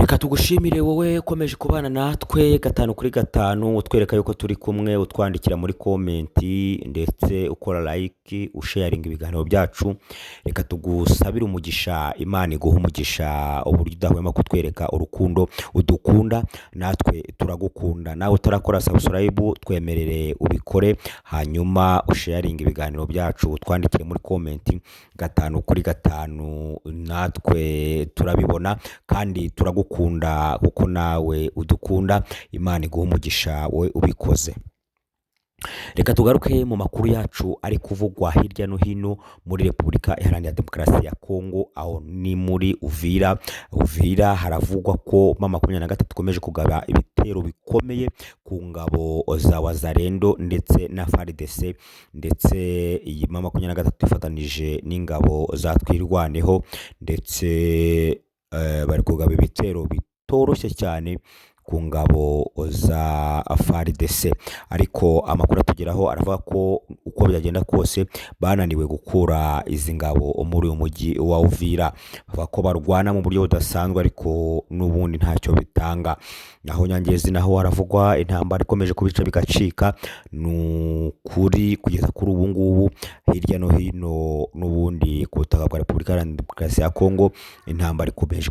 Reka tugushimire wowe ukomeje kubana natwe gatanu kuri gatanu utwereka yuko turi kumwe utwandikira muri komenti ndetse ukora like usharinga ibiganiro byacu. Reka tugusabire umugisha, Imana iguha umugisha uburyo udahwema kutwereka urukundo udukunda, natwe turagukunda. Nawe utarakora subscribe twemerere ubikore, hanyuma usharinga ibiganiro byacu utwandikire muri komenti gatanu kuri gatanu, natwe turabibona kandi turagukunda kuko nawe udukunda. Imana iguha umugisha wowe ubikoze. Reka tugaruke mu makuru yacu ari kuvugwa hirya no hino muri Repubulika Iharanira Demokarasi ya Kongo, aho ni muri Uvira haravugwa ko M23 ikomeje kugaba ibitero bikomeye ku ngabo za Wazalendo ndetse na FARDC, ndetse iyi M23 ifatanije n'ingabo za Twirwaneho, ndetse bari kugaba ibitero bitoroshye cyane ku ngabo za FARDC. Ariko amakuru atugeraho aravuga ko uko byagenda kose bananiwe gukura izi ngabo muri uyu mujyi wa Uvira, bavuga ko barwana mu buryo budasanzwe ariko n'ubundi ntacyo bitanga. Naho Nyangezi naho haravugwa intambara ikomeje kubica bigacika, n'ukuri kugeza kuri ubu ngubu hirya no hino n'ubundi ku butaka bwa Repubulika Iharanira Demokarasi ya Kongo intambara ikomeje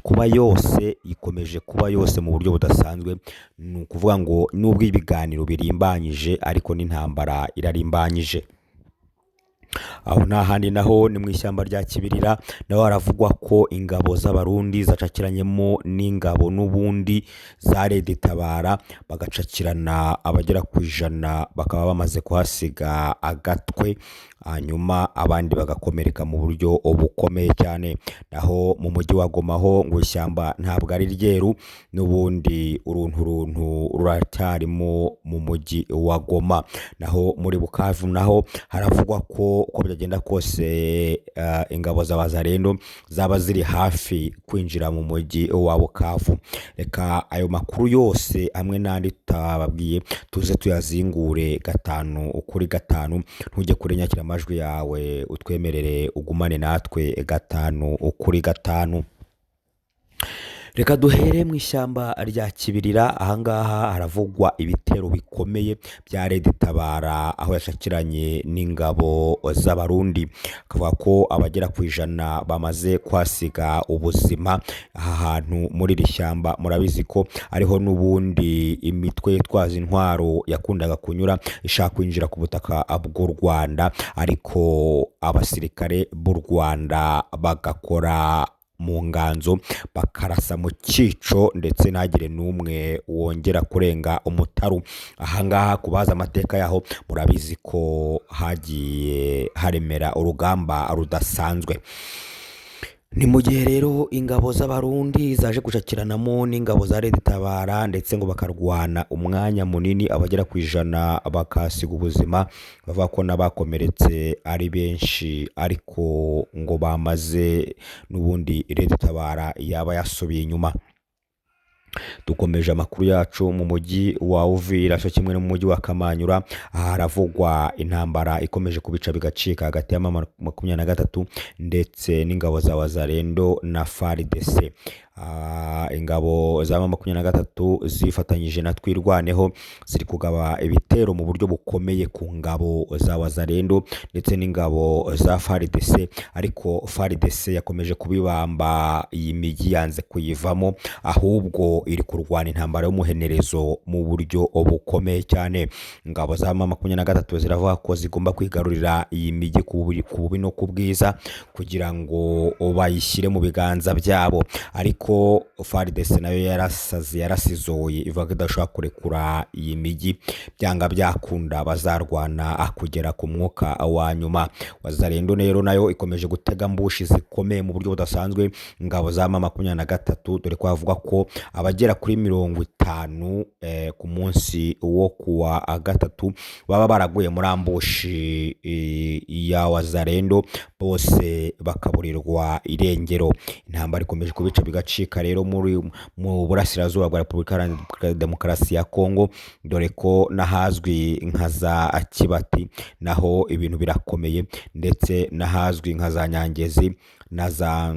kuba yose mu buryo budasanzwe. Ni ukuvuga ngo nubwo ibiganiro birimbanyije ariko n'intambara irarimbanyije. Aho nta handi naho ni mu ishyamba rya Kibirira, naho haravugwa ko ingabo z'abarundi zacakiranyemo n'ingabo n'ubundi za Red Tabara, bagacakirana abagera ku 100 bakaba bamaze kuhasiga agatwe, hanyuma abandi bagakomereka mu buryo bukomeye cyane. Naho mu mujyi wa Goma ho ngo ishyamba ntabwo ari ryeru, n'ubundi uruntu ruracyarimo mu mujyi wa Goma. Naho muri Bukavu naho haravugwa ko uko byagenda kose ingabo za Wazalendo zaba ziri hafi kwinjira mu mujyi wa Bukavu. Reka ayo makuru yose hamwe n'andi tutababwiye tuze tuyazingure gatanu kuri gatanu. Ntujye kure nyakira amajwi yawe utwemerere ugumane natwe gatanu kuri gatanu. Reka duhere mu ishyamba rya Kibirira. Ahangaha haravugwa ibitero bikomeye bya Red Tabara, aho yashakiranye n'ingabo z'abarundi, akavuga ko abagera ku 100 bamaze kwasiga ubuzima aha hantu muri iri shyamba. Murabizi ko ariho n'ubundi imitwe yitwaza intwaro yakundaga kunyura ishaka kwinjira ku butaka bw'u Rwanda, ariko abasirikare b'u Rwanda bagakora mu nganzo bakarasa mu cyico, ndetse ntagire n'umwe wongera kurenga umutaru. Ahangaha kubaza amateka yaho murabizi ko hagiye haremera urugamba rudasanzwe. Ni mu gihe rero ingabo z'abarundi zaje gucakiranamo n'ingabo za Red Tabara, ndetse ngo bakarwana umwanya munini abagera ku 100 bakasiga ubuzima, bavuga ko n'abakomeretse ari benshi, ariko ngo bamaze n'ubundi Red Tabara yaba yasubiye inyuma. Dukomeje amakuru yacu mu mujyi wa Uvira cyo kimwe no mu mujyi wa Kamanyura, haravugwa intambara ikomeje kubica bigacika hagati ya M23 ndetse n'ingabo za Wazalendo na FARDC. Ingabo za M23 zifatanyije na Twirwaneho ziri kugaba ibitero mu buryo bukomeye ku ngabo za Wazalendo ndetse n'ingabo za FARDC, ariko FARDC yakomeje kubibamba iyi migi yanze kuyivamo, ahubwo iri kurwana intambara y'umuhenerezo mu buryo bukomeye cyane. Ingabo za M23 ziravuga ko zigomba kwigarurira iyi migi ku bubi no ku bwiza kugira ngo bayishyire mu biganza byabo, ariko FARDC nayo yarasizoye ivuga ko idashobora kurekura iyi migi, byanga byakunda bazarwana kugera ku mwuka wa nyuma. Wazalendo nayo ikomeje gutega mbushi zikomeye mu buryo budasanzwe ingabo za M23, dore ko havuga ko abagera kuri 50 ku munsi wo kuwa gatatu baba baraguye muri ambushi ya Wazalendo, bose bakaburirwa irengero. Intambara ikomeje kubica bigacika rero mu burasirazuba bwa Repubulika Iharanira Demokarasi ya Kongo, dore ko nahazwi nka za Kibati naho ibintu birakomeye, ndetse nahazwi nka za Nyangezi na za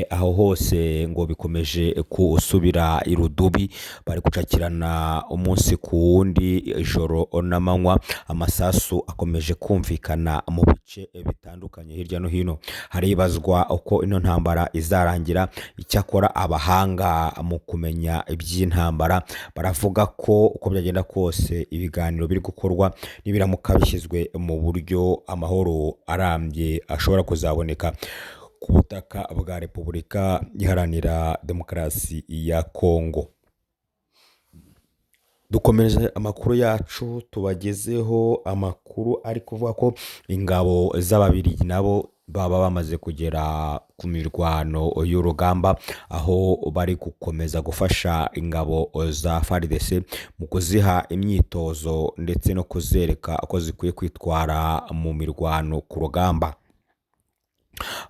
aho hose ngo bikomeje gusubira irudubi, bari gucakirana umunsi ku wundi, ijoro n'amanywa, amasasu akomeje kumvikana mu bice bitandukanye hirya no hino. Haribazwa uko ino ntambara izarangira. Icyakora abahanga mu kumenya iby'intambara baravuga ko uko byagenda kose ibiganiro biri gukorwa nibiramuka bishyizwe mu buryo, amahoro arambye ashobora kuzaboneka ku butaka bwa Repubulika Iharanira Demokarasi ya Kongo. Dukomeje amakuru yacu, tubagezeho amakuru ari kuvuga ko ingabo z'Ababiligi nabo baba bamaze kugera ku mirwano y'urugamba, aho bari gukomeza gufasha ingabo za FARDC mu kuziha imyitozo ndetse no kuzereka uko zikwiye kwitwara mu mirwano ku rugamba.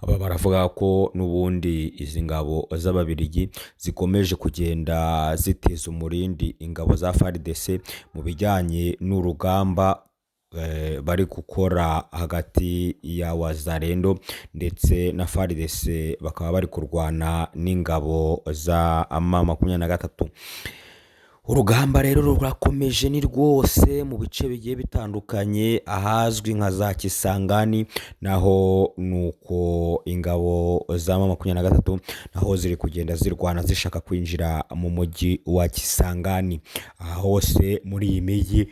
Aba baravuga ko n'ubundi izi ngabo z'Ababiligi zikomeje kugenda ziteza umurindi ingabo za FARDC mu bijyanye n'urugamba bari gukora hagati ya Wazalendo ndetse na FARDC, bakaba bari kurwana n'ingabo za M23. Urugamba rero rurakomeje ni rwose mu bice bigiye bitandukanye, ahazwi nka za Kisangani naho nuko ingabo za M23 naho ziri kugenda zirwana zishaka kwinjira mu mujyi wa Kisangani. Aha hose muri iyi mijyi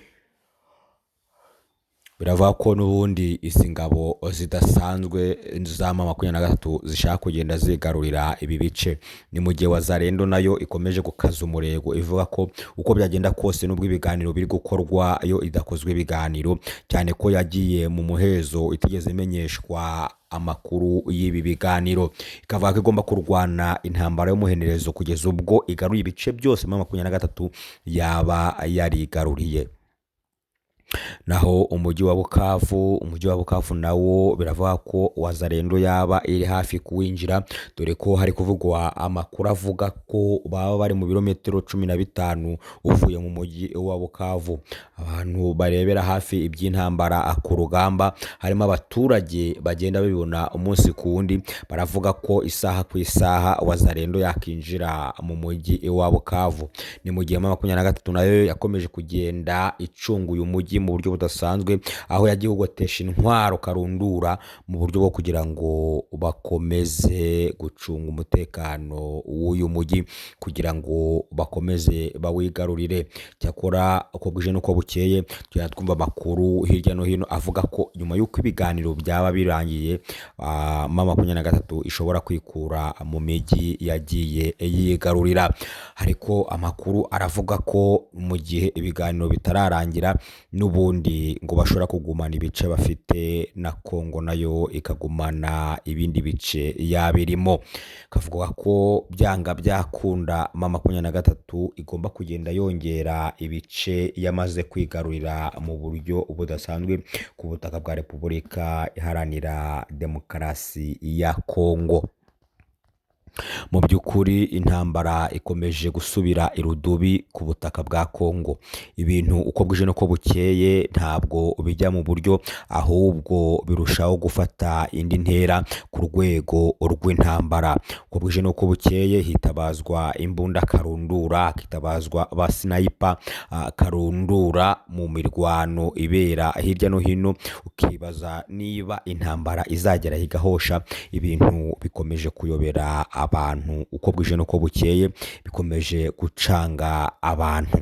biravuga ko n'ubundi izi ngabo zidasanzwe za M23 zishaka kugenda zigarurira ibi bice. Ni mu gihe Wazalendo nayo ikomeje gukaza umurego, ivuga ko uko byagenda kose nubwo ibiganiro biri gukorwa yo idakozwe ibiganiro, cyane ko yagiye mu muhezo itigeze imenyeshwa amakuru y'ibi biganiro. Ikavuga ko igomba kurwana intambara y'umuhenerezo kugeza ubwo igaruye ibice byose M23 yaba yarigaruriye. Naho umujyi wa Bukavu nawo biravuga ko Wazalendo yaba iri hafi kuwinjira, dore ko hari kuvugwa amakuru avuga ko baba bari mu birometero 15 uvuye mu mujyi wa Bukavu. Abantu barebera hafi iby'intambara ku rugamba, harimo abaturage bagenda babibona umunsi ku wundi, baravuga ko isaha ku isaha Wazalendo yakinjira mu mujyi wa Bukavu. Ni mu gihe M23 nayo yakomeje kugenda icunga uyu mujyi mu buryo budasanzwe, aho yagiye gutesha intwaro karundura mu buryo bwo kugira ngo bakomeze gucunga umutekano w'uyu mujyi, kugira ngo bakomeze bawigarurire. Cyakora uko bwije nuko bukeye tujya twumva amakuru hirya no hino avuga ko nyuma y'uko ibiganiro byaba birangiye, M23 ishobora kwikura mu mijyi yagiye yigarurira. Ariko amakuru aravuga ko mu gihe ibiganiro bitararangira n'ubundi ngo bashobora kugumana ibice bafite, na Kongo nayo ikagumana ibindi bice yabirimo. Kavuga ko byanga byakunda M23 igomba kugenda yongera ibice yamaze kwigarurira mu buryo budasanzwe ku butaka bwa Repubulika Iharanira Demokarasi ya Kongo. Mu by'ukuri intambara ikomeje gusubira irudubi ku butaka bwa Kongo. Ibintu uko bwije nuko bukeye ntabwo bijya mu buryo, ahubwo birushaho gufata indi ntera ku rwego rw'intambara. Uko bwije nuko bukeye hitabazwa imbunda karundura, hitabazwa ba sniper karundura mu mirwano ibera hirya no hino. Ukibaza niba intambara izagera higahosha. Ibintu bikomeje kuyobera abantu uko bwije nuko bukeye, bikomeje gucanga abantu.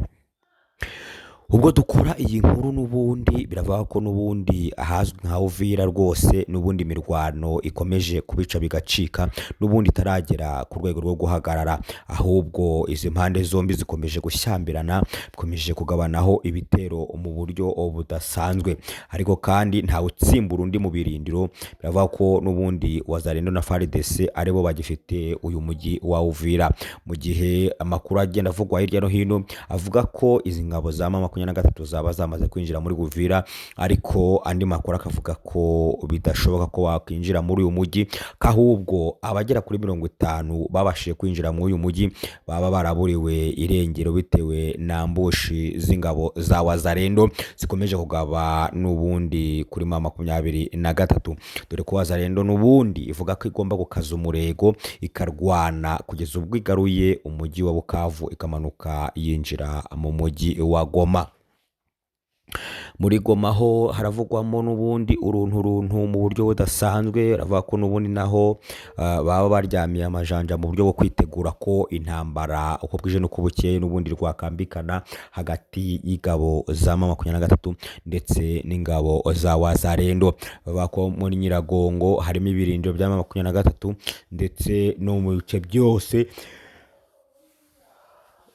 Ubwo dukora iyi nkuru n'ubundi biravuga ko n'ubundi ahazwi nka Uvira rwose n'ubundi mirwano ikomeje kubica bigacika, n'ubundi itaragera ku rwego rwo guhagarara, ahubwo izi mpande zombi zikomeje gushyambirana, bikomeje kugabanaho ibitero mu buryo budasanzwe. Ariko kandi nta utsimbura undi mu birindiro. Biravuga ko n'ubundi Wazalendo na FARDC aribo bagifite uyu mujyi wa Uvira, mu gihe amakuru agenda avugwa hirya no hino avuga ko izi ngabo za M23 zaba zamaze kwinjira muri Uvira, ariko andi makuru akavuga ko bidashoboka ko wakwinjira muri uyu mujyi, kahubwo abagera kuri 50 babashije kwinjira muri uyu mujyi baba baraburiwe irengero bitewe na ambushi z'ingabo za Wazalendo zikomeje kugaba n'ubundi kuri M23, dore ko Wazalendo n'ubundi ivuga ko igomba gukaza umurego ikarwana kugeza ubwo igaruye umujyi wa Bukavu ikamanuka yinjira mu mujyi wa Goma. Muri Goma ho haravugwamo n'ubundi uruntu mu buryo budasanzwe, ravuga ko n'ubundi naho baba baryamiye amajanja mu buryo bwo kwitegura ko intambara uko bwije n'uko bukeye n'ubundi rwakambikana hagati y'ingabo za M23 ndetse n'ingabo za Wazalendo. Bavuga ko muri Nyiragongo harimo ibirindiro bya M23 ndetse no mu bice byose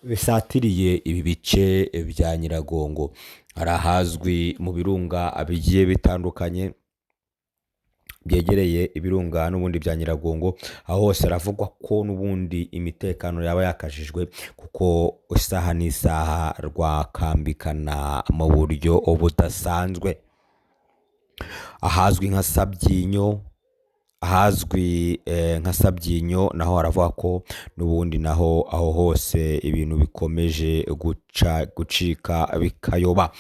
bisatiriye ibi bice bya Nyiragongo. Arahazwi mu birunga bigiye bitandukanye byegereye ibirunga n'ubundi bya Nyiragongo, aho hose aravugwa ko n'ubundi imitekano yaba yakajijwe kuko isaha n'isaha rwakambikana mu buryo budasanzwe. Ahazwi nka Sabyinyo naho haravuga ko n'ubundi naho aho hose ibintu bikomeje gucika bikayoba.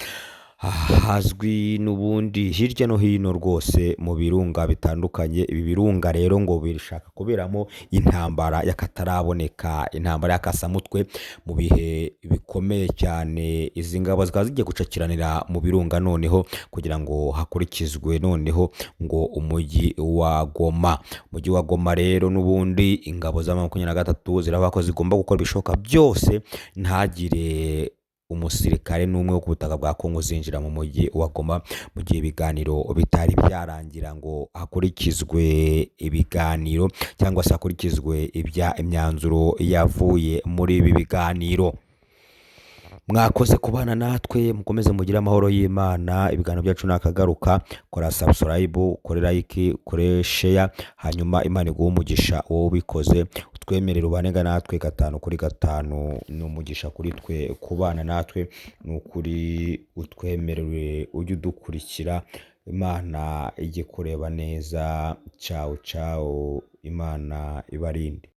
Hazwi n'ubundi hirya no hino rwose mu birunga bitandukanye. Ibi birunga rero ngo birashaka kuberamo intambara y'akataraboneka, intambara y'akasamutwe mu bihe bikomeye cyane. Izi ngabo zikaba zigiye gucakiranira mu birunga noneho kugira ngo hakurikizwe noneho ngo umujyi wa Goma. Umujyi wa Goma rero n'ubundi ingabo za M23 ziravuga ko zigomba gukora ibishoboka byose ntagire umusirikare n'umwe wo ku butaka bwa Kongo zinjira mu mujyi wa Goma mu gihe ibiganiro bitari byarangira ngo hakurikizwe ibiganiro cyangwa se hakurikizwe imyanzuro yavuye muri ibi biganiro. Mwakoze kubana natwe, mukomeze mugire amahoro y'Imana. Ibiganiro byacu nakagaruka, kora subscribe, kore like, kore share, hanyuma Imana iguhe umugisha wowe ubikoze. Utwemerere ubanega natwe 5 kuri 5, n'umugisha kuri twe kubana natwe, n'ukuri utwemerere ujye udukurikira. Imana ijye kureba neza. Ciao, Imana ibarinde.